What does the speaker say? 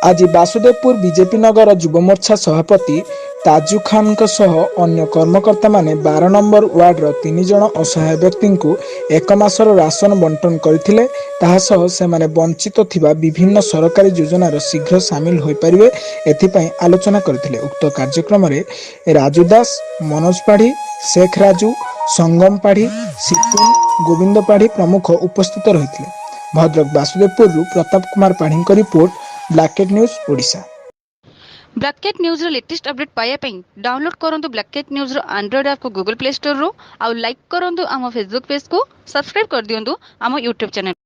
आज बासुदेवपुर बीजेपी नगर युव मोर्चा सभापति ताजु खान अन्य कर्मकर्ता माने 12 नंबर वार्डर 3 जन असहाय व्यक्ति को एक मासर राशन बंटन करथिले। ताहा सह सेमाने वंचित थिबा विभिन्न सरकारी योजनार शीघ्र सामिल होई परिवे एथिपई आलोचना करथिले। उक्त कार्यक्रम रे राजू दास, मनोज पाढ़ी, शेख राजू, संगम पाढ़ी, सितुल, गोविंद पाढ़ी प्रमुख उपस्थित रहिथिले। Bhadrak Basudevpur Pratap Kumar Padhi report, Blacket news Odisha. Blacket news रो लेटेस्ट अपडेट पाया पई डाउनलोड करंतु ब्लैकेट न्यूज रो एंड्रॉइड ऐप को गूगल प्ले स्टोर रो आउ लाइक करंतु आम फेसबुक पेज को सब्सक्राइब कर दियंतु आम यूट्यूब चैनल।